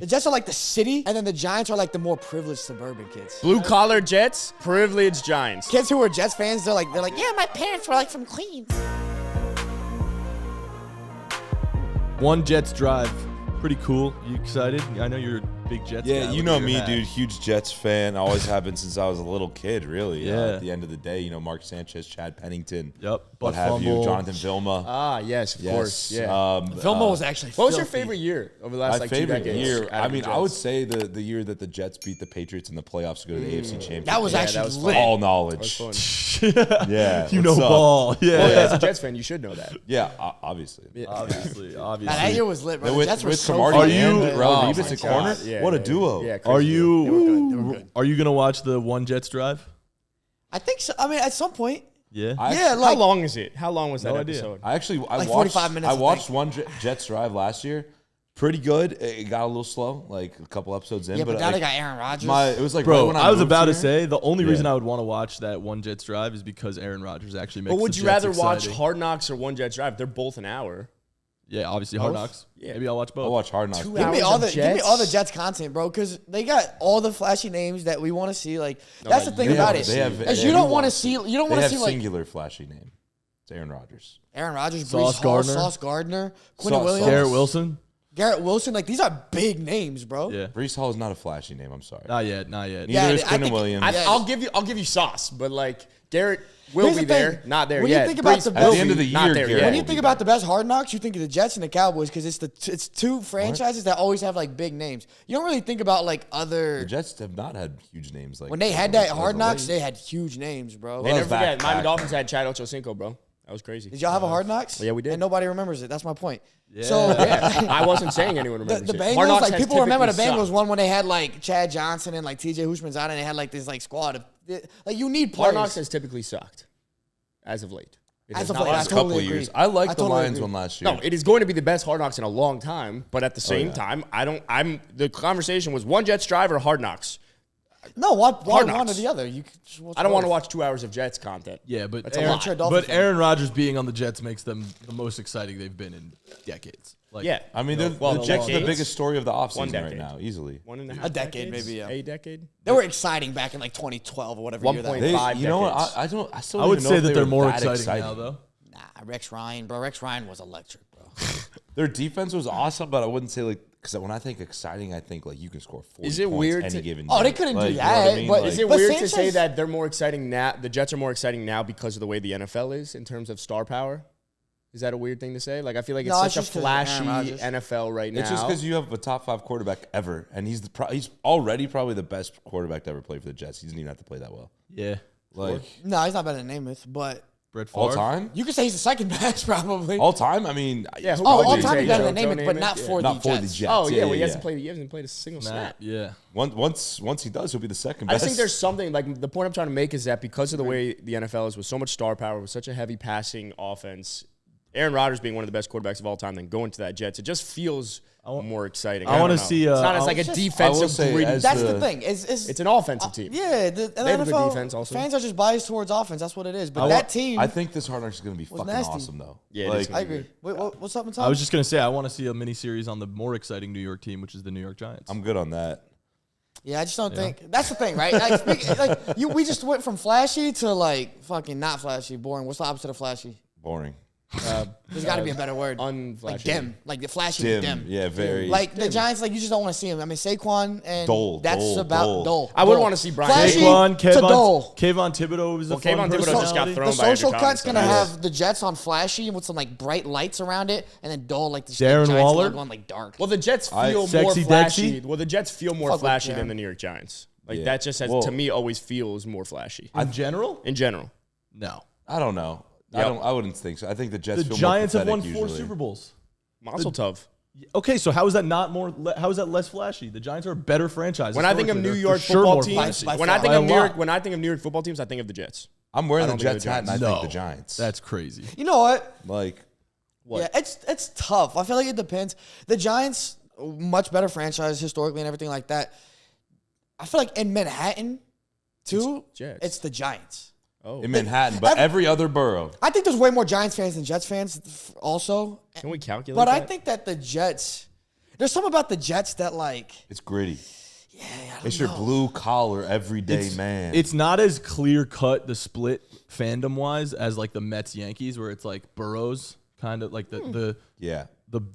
The Jets are like the city, and then the Giants are like the more privileged suburban kids. Blue collar Jets, privileged Giants. Kids who are Jets fans, they're like, yeah, my parents were like from Queens. One Jets drive. Pretty cool. You excited? I know you're a big Jets guy. Yeah, you know me, dude. Huge Jets fan. Always have been since I was a little kid, really. Yeah. At the end of the day, you know, Mark Sanchez, Chad Pennington. Yep. What have you? Jonathan Vilma. Ah, yes, of course. Yeah. Vilma was actually What was your filthy. favorite year over the last My like 2 favorite decades? year, out of I mean, the I would Jets? say the year that the Jets beat the Patriots in the playoffs to go to the AFC Championship. That was actually was lit. fun. all That knowledge. was fun. Yeah. You know what's up? ball. Yeah. Well, yeah, as a Jets fan, you should know that. Yeah, obviously. Obviously. Nah, that year was lit, bro. The With, Jets were with so Cromartie Are fun. you- and Raul Oh Revis my at corner? God. Yeah, What a yeah, duo. Yeah, Are crazy duo. They were good. They you were good. are you gonna watch the one Jets drive? I think so. I mean, at some point. Yeah. Yeah, How like long is it? How long was that No idea. episode? I Like watched 45 minutes, I I watched think. one Jets drive last year. Pretty good. It got a little slow, like a couple episodes in. yeah, but now like, they got Aaron Rodgers. it was like right Bro, when I was moved about to here. say the only Yeah. reason I would want to watch that one Jets drive is because Aaron Rodgers actually makes But would the you Jets rather watch exciting. Hard Knocks or One Jets Drive? They're both an hour. Yeah, obviously Hard Both? Knocks. Yeah. Maybe I'll watch both. I'll watch Hard Knocks. 2 Give me hours all of the give me all the Jets? Jets content, bro, because they got all the flashy names that we want to see. Like that's the that thing you about wanna it. see. Is you don't want to see you don't They want to have see like singular flashy name. It's Aaron Rodgers. Aaron Rodgers, Sauce Brees Hall, Gardner. Sauce Gardner, Quinn Sauce- Williams, Garrett Wilson. Garrett Wilson. Like these are big names, bro. Yeah. Brees Hall is not a flashy name. I'm sorry. Not yet. Not yet. Neither Yeah, is I Quinn think- Williams. Yeah. I'll give you Sauce, but like Garrett will Here's be the thing. there. Not there When you yet. think about Brees the will best- At the be end of the not year, there Garrett yet. When you will think be about the best Hard Knocks, you think of the Jets and the Cowboys because it's two franchises that always have like big names. You don't really think about like the other. Jets have not had huge names like When they had that Hard Knocks, they had huge names, bro. Hey, never back- forget, Miami back. Dolphins had Chad Ochocinco, bro. That was crazy. Did y'all have a Hard Knocks? Yeah, we did. And nobody remembers it. That's my point. Yeah. So Yeah, I wasn't saying anyone the remembers it. Hard Bengals, Knocks like has people remember the typically Bengals sucked. one when they had like Chad Johnson and like TJ Hushmanzada and they had like this like squad of like you need Hard Knocks players. has typically sucked, as of late. It As has of not late, been I last good. couple totally of years. agree. I like I the totally Lions agree. one last year. No, it is going to be the best Hard Knocks in a long time, but at the same yeah. time, the conversation was one Jets drive or Hard Knocks. No, why Hard one Knocks. or the other? You could just watch I don't want to both. watch 2 hours of Jets content. Yeah, but That's a Aaron, lot. Sure, Dolphins but fan. Aaron Rodgers being on the Jets makes them the most exciting they've been in decades. Like, Yeah. I mean, Well, the Jets are the decades? biggest story of the offseason right decade. now, easily. 1.5 A decade, decades? maybe, yeah. A decade? They were exciting back in like 2012 or whatever year that 1.5 was. They, Five you know what? decades. I still I don't would even know say if that they they're were more that exciting now, though. Nah, Rex Ryan, bro. Rex Ryan was electric, bro. Their defense was awesome, but I wouldn't say like because when I think exciting, I think like you can score 40 Is it points weird any to- given Oh, they game. couldn't do Like, you know that, what I mean? but Like, Is it But weird to say Sanchez- that they're more exciting now? The Jets are more exciting now because of the way the NFL is in terms of star power? Is that a weird thing to say? Like, I feel like it's No, it's such a just 'cause of Aaron flashy Rodgers. NFL right now. it's just because you have a top 5 quarterback ever, and he's he's already probably the best quarterback to ever play for the Jets. He doesn't even have to play that well. Yeah. Like No, he's not better than Namath, but Brett Favre. all time, you could say he's the second best probably. all time. I mean, Yeah, who Oh, would all you time say, he's better Joe? than Joe Namath, but Namath? not Yeah. for not the for the Jets. Jets. Oh, yeah, well, he yeah. hasn't played a single snap. Yeah. Once he does, he'll be the second I best. just think there's something, like, the point I'm trying to make is that because of the way the NFL is with so much star power, with such a heavy passing offense, Aaron Rodgers being one of the best quarterbacks of all time, then going to that Jets, it just feels more exciting. I wanna don't know. see, It's not as I- like a it's just- I will defensive say gritty. as That's the- the thing. It's an offensive team. Yeah, the They have a good NFL defense also. fans are just biased towards offense. That's what it is. But that team, I think this Hard Knocks is going to be fucking nasty. awesome, though. Yeah, it like, is gonna I agree. Wait, what's up, Matan? I was just gonna say I want to see a mini series on the more exciting New York team, which is the New York Giants. I'm good on that. Yeah, I just don't think that's the thing, right? We just went from flashy to like fucking not flashy, boring. What's the opposite of flashy? Boring. There's got to be a better word. Unflashy. Like dim, like the flashy to dim. Yeah, very. Like the Giants, like you just don't want to see him. I mean, Saquon and Dull, that's dull, about dull. dull. I would dull. wanna see Brian Flashy Saquon, to dull. Kayvon Thibodeau was Well, a fun Kayvon Thibodeau just got personality. thrown The by Andrew social Thomas, cut's gonna so have the Jets on flashy with some like bright lights around it, and then dull like the Darren Giants Waller? logo on like dark. Well, the Jets feel more Sexy flashy. Dexy? Well, the Jets feel more Fuck with flashy Darren. than the New York Giants. Like Yeah. that just has Well- to me always feels more flashy In general, in general. no. I don't know. Yep. I wouldn't think so. I think the Jets The feel Giants more have won pathetic 4 usually. Super Bowls. Mazel tov. Okay, so how is that not more? How is that less flashy? The Giants are a better franchise. When I think of historically. New They're York for sure football more teams, flashy. by when far. I think By of a New York, lot. when I think of New York football teams, I think of the Jets. I'm wearing I the don't think Jets the hat, and I Giants. think No. the Giants. That's crazy. You know what? like Yeah, it's tough. I feel like it depends. The Giants, much better franchise historically and everything like that. I feel like in Manhattan, too, Jets. it's the Giants. Oh, in Manhattan, but every other borough. I think there's way more Giants fans than Jets fans also. can we calculate? But I that? think that the Jets, There's something about the Jets that like. It's gritty. Yeah, I don't It's know. your blue collar everyday man. It's not as clear cut the split fandom wise as like the Mets Yankees, where it's like boroughs, kind of like the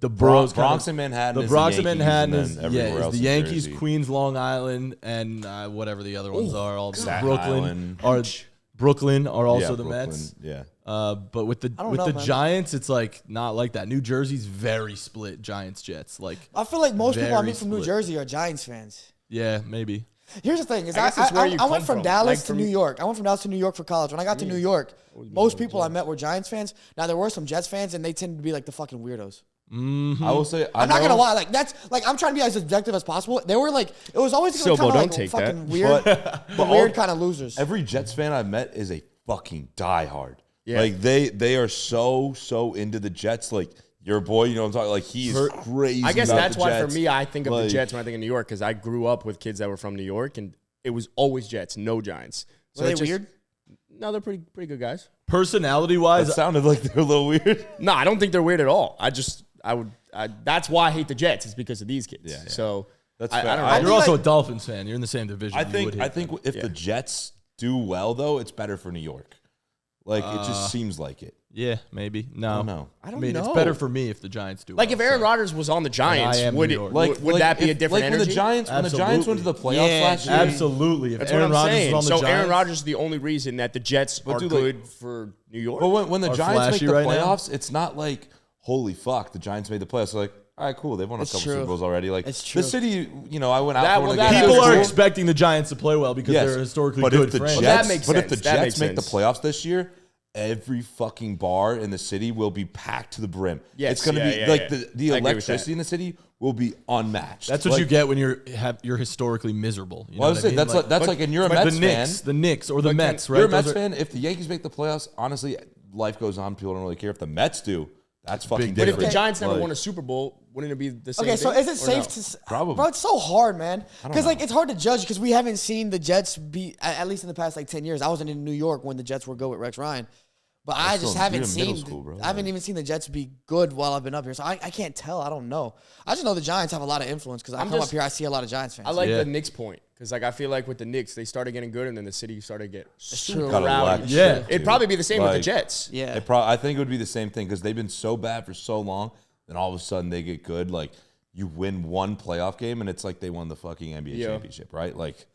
boroughs. Bronx and Manhattan. The is Bronx the and Yankees, Manhattan and is then everywhere is else the in Yankees, Jersey. Queens, Long Island, and whatever the other ones are. All Staten Brooklyn Island. Brooklyn are also Yeah, the Brooklyn, Mets. Yeah. But with the don't know, man. Giants, it's like not like that. New Jersey's very split. Giants, Jets, like I feel like most people I very meet from New split. Jersey are Giants fans. yeah, maybe. Here's the thing: is I guess it's where you I went come from from. Dallas Like, to New York. I went from Dallas to New York for college. When I got to New York, most people I met were Giants fans. Now there were some Jets fans, and they tended to be like the fucking weirdos. I will say, I'm not gonna lie, like that's like I'm trying to be as objective as possible. They were like it was always Silbo, kind of don't like take fucking that. weird, But weird kind of losers. every Jets fan I've met is a fucking diehard. Yeah. Like they are so into the Jets. Like your boy, you know what I'm talking. Like he is crazy. I guess about that's the why Jets. for me, I think of the Like, Jets when I think of New York because I grew up with kids that were from New York, and it was always Jets, no Giants. So Were they it's just- weird? No, they're pretty good guys. Personality That wise, sounded like they're a little weird. No, I don't think they're weird at all. That's why I hate the Jets. Is because of these kids. Yeah. So That's I fair. don't I know. you're think, also like- a Dolphins fan. You're in the same division. I You would think hate if the Jets do well though, it's better for New York. Like it just seems like it. yeah, maybe. No, don't know. I don't mean, know. it's better for me if the Giants do. Like well, if Aaron so. Rodgers was on the Giants, I am would New it York. would that be a if- different like energy? when the Giants went to the playoffs Yeah, last year? Absolutely. If That's Aaron what I'm Rodgers saying. was on the So Giants, Aaron Rodgers is the only reason that the Jets are dude, like- good for New York. But when the Are Giants make flashy the right now? playoffs, it's not like holy fuck, the Giants made the playoffs. They're like, all right, cool, they've won a It's couple true. Super Bowls already. Like It's true. the city, you know, I went out That- for well, one that- of the games. people That's are cool. expecting the Giants to play well because they're historically but good if the franchise. Well, that Jets, makes but if the sense. That Jets makes make the sense. playoffs this year, every fucking bar in the city will be packed to the brim. Yes, it's gonna yeah, be yeah, like yeah. the I agree with electricity that. in the city will be unmatched. That's what Like, you get when you're historically miserable. You know Well, I was what saying mean? that's like, and you're a but Mets the fan. Knicks, the Knicks or the But Mets, right? You're a Those Mets are- fan. If the Yankees make the playoffs, honestly, life goes on. People don't really care. If the Mets do, that's fucking Big But if different. the Giants never Like, won a Super Bowl, wouldn't it be the same? Okay, so thing, is it or safe no? to Probably. Bro, it's so hard, man. Because like know. it's hard to judge because we haven't seen the Jets be at least in the past like 10 years. I wasn't in New York when the Jets were good with Rex Ryan. But I still- just you're haven't in middle seen school, bro. I haven't even seen the Jets be good while I've been up here. So I can't tell. I don't know. I just know the Giants have a lot of influence because I I'm come just- up here, I see a lot of Giants fans. I like Yeah. the Knicks point because like I feel like with the Knicks they started getting good and then the city started to get super true. got rowdy. electric, Yeah. It'd dude. probably be the same with the Like, Jets. yeah. I think it would be the same thing because they've been so bad for so long. Then all of a sudden they get good. Like you win one playoff game and it's like they won the fucking NBA Yeah. championship, right? Like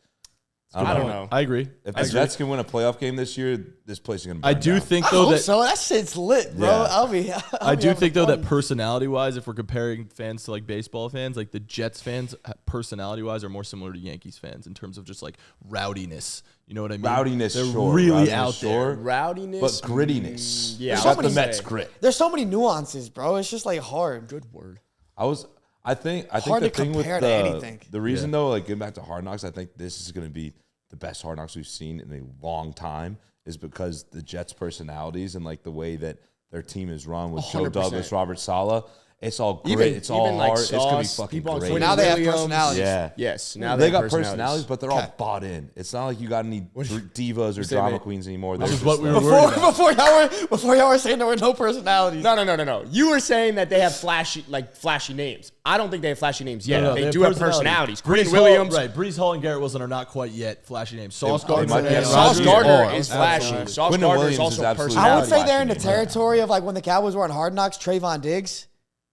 I don't know. I agree. if I the agree. Jets can win a playoff game this year, this place is gonna. I burn do down. think I though hope that so. That shit's lit, bro. Yeah. I do think though that personality wise, if we're comparing fans to like baseball fans, like the Jets fans personality wise are more similar to Yankees fans in terms of just like rowdiness. You know what I mean? Rowdiness, They're sure. really Rowdiness, out sure. there. Rowdiness, But grittiness. yeah, There's I so was many the gonna Mets say. grit. There's so many nuances, bro. It's just like hard. Good word. I think Hard the to thing with compare to anything. the reason though, like getting back to Hard Knocks, I think this is going to be the best Hard Knocks we've seen in a long time, is because the Jets' personalities and like the way that their team is run with Joe 100%. Douglas, Robert Saleh. It's all great. Even- it's all even, like, hard. It's gonna be Sauce, fucking people on great. Twitter, Now they have Williams. personalities. Yeah. Yes, now They have got personalities, but they're all Okay. bought in. It's not like you got any divas or say, drama mate? queens anymore. This They're is what just we like- were worried about. Before y'all were saying there were no personalities. No. You were saying that they have flashy names. I don't think they have flashy names yet. No, They do have personalities. Brees Quinn Williams. Hall, right? Brees Hall and Garrett Wilson are not quite yet flashy names. Sauce they Gardner, might be and at Sauce Rodgers Gardner are. is flashy. Absolutely. Sauce Quinn Gardner Williams is is also absolutely I would personality. say they're in the Flashy name, territory of like when the Cowboys were on Hard Knocks, Trayvon Diggs.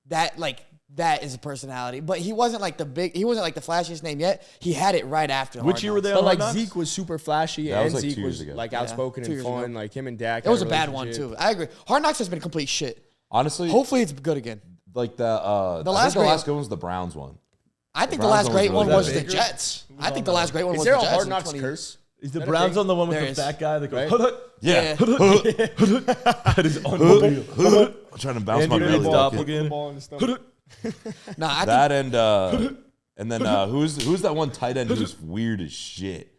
That is a personality, but he wasn't like the flashiest name yet. He had it right after. Which Hard year were they Knocks. on But like Hard Knocks? Zeke was super flashy, That and was, like, 2 Zeke years was ago. like Yeah, outspoken 2 and years fun. ago. Like him and Dak. It was a bad one too. I agree. Hard Knocks has been complete shit. Honestly, Hopefully it's good again. like the last the last great- good one was the Browns one. I think the Browns last one great was one really was good. the Jets. I think the last great one Is was there the a Jets. Hard in Knocks 20 curse? Is the that a Browns thing? on the one with There the is. fat guy that goes? Right? Yeah. That is unbelievable. I'm trying to bounce Andy my Reid's belly. doppelganger. Nah, I think That and then who's that one tight end who's weird as shit?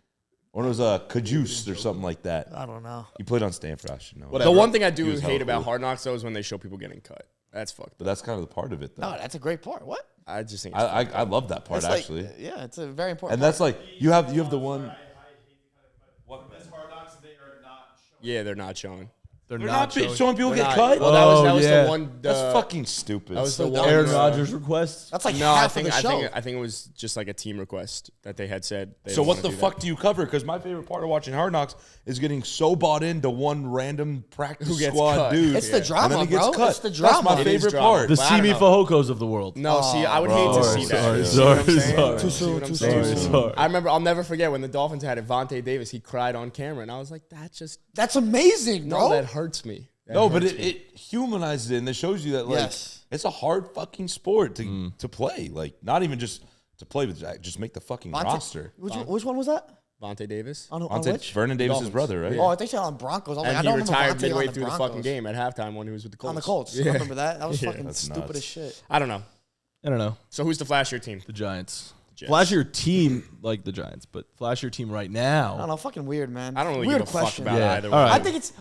One was Kajus or something like that. I don't know. He played on Stanford. I should know. The one thing I He do was hate hella about cool. Hard Knocks though is when they show people getting cut. That's fucked. But that's kind of the part of it, though. No, that's a great part. What? I just think it's I love that part It's like- actually. yeah, it's a very important. And that's like you have the one. yeah, they're not showing. They're They're not not showing people We're get not- cut. Well, that was yeah. the one. That's fucking stupid. That was the So one. Aaron Rodgers request. That's like No, I half think of the I show. think I think it was just like a team request that they had said. They So didn't what wanna the do fuck that. do you cover? Because my favorite part of watching Hard Knocks is getting so bought into one random practice Who gets squad cut. dude. It's the and drama, then he gets bro. cut. It's the That's drama. my It is favorite drama. part. The Well, I don't Simi know. Fahokos of the world. No, see, I would hate to see that. sorry, You see what I'm sorry, saying? sorry. You Too see what I'm soon, saying? sorry. I remember. I'll never forget when the Dolphins had Vontae Davis. He cried on camera, and I was like, That's amazing, bro. no, that hurts me. That No, but hurts me. it humanizes it and it shows you that like Yes. it's a hard fucking sport to play. Like not even just to play with, just make the fucking roster. Which one was that? Vontae Davis. On Vontae- which? Vernon Davis' Dolphins. brother, right? Yeah. Oh, I think they on Broncos. I'm like, And I he don't remember retired Vontae midway on the through the Broncos. fucking game at halftime when he was with the Colts. On the Colts. Yeah. I remember that. That was Yeah. fucking That's stupid nuts. as shit. I don't know. I don't know. So who's the flashier team? The Giants. Jets. Flashier team like the Giants, but flashier team right I don't now. know. Fucking weird, man. I don't really weird give a question. fuck about Yeah. either All one. right. I think it's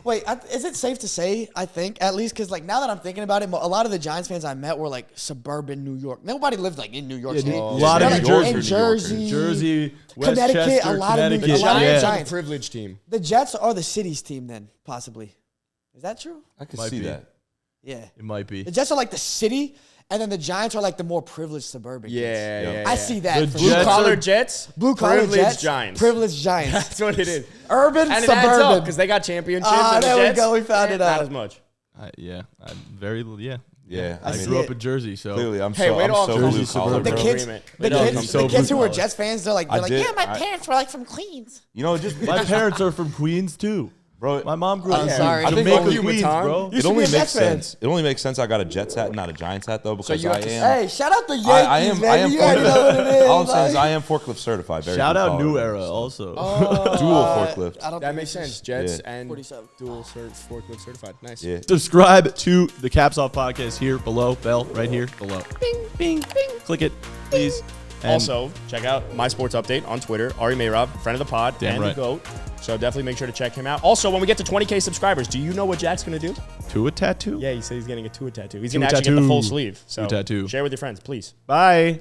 is it safe to say? I think at least because like now that I'm thinking about it, a lot of the Giants fans I met were like suburban New York. Nobody lived like in New York Yeah, City. a Oh, lot of They're, New like, Jersey, in New Yorkers. Jersey, Jersey, Connecticut, Westchester, a lot of New- Connecticut. The a lot of Giants yeah. are the Giants. privileged team. The Jets are the city's team, then possibly. Is that true? I can Might see be. that. Yeah. It might be. The Jets are like the city, and then the Giants are like the more privileged suburban. kids. Yeah, Yep. yeah. I see that. The for Blue sure. Jets collar are- Jets. Blue collar privileged Jets, Giants. privileged Giants. That's what it is. Urban, And it adds up suburban. because they got championships. Ah, and the there we Jets, go. We found it Not out. as much. Yeah, I'm very yeah. Yeah, I I see grew it. up in Jersey, so Clearly, I'm Hey, so wait I'm till so Jersey blue collar. suburban. The bro. kids, Agreement. the Wait till kids, I'm so the kids who blue are collar. Jets fans, they're like, I yeah, did- my I- parents were like from Queens. You know, just my parents are from Queens too. bro. My mom grew I'm up in sorry. I think Jamaica, only- Queens, Matan. bro. You It should only be a makes Jets fan. sense. It only makes sense. I got a Jets hat, not a Giants hat, though, because you I got the- am. Hey, shout out the Yankees, I am. man. I am. You already know what it is. All I'm saying is like- I am forklift certified. Very Shout blue out collar, New though, Era so. also. Dual forklift. I don't That think makes this is- sense. Jets Yeah. and 47. dual forklift certified. Nice. Yeah. Subscribe to the Caps Off podcast here below. Bell right here below. Bing, bing, bing. Click it, please. And Also, check out My Sports Update on Twitter. Ari Mayrob, friend of the pod, Damn and right. the GOAT. So definitely make sure to check him out. Also, when we get to 20K subscribers, do you know what Jack's going to do? to a tattoo. Yeah, he said he's getting a Tua tattoo. He's Tua going to actually get the full tattoo. sleeve. So Tua tattoo. share with your friends, please. Bye.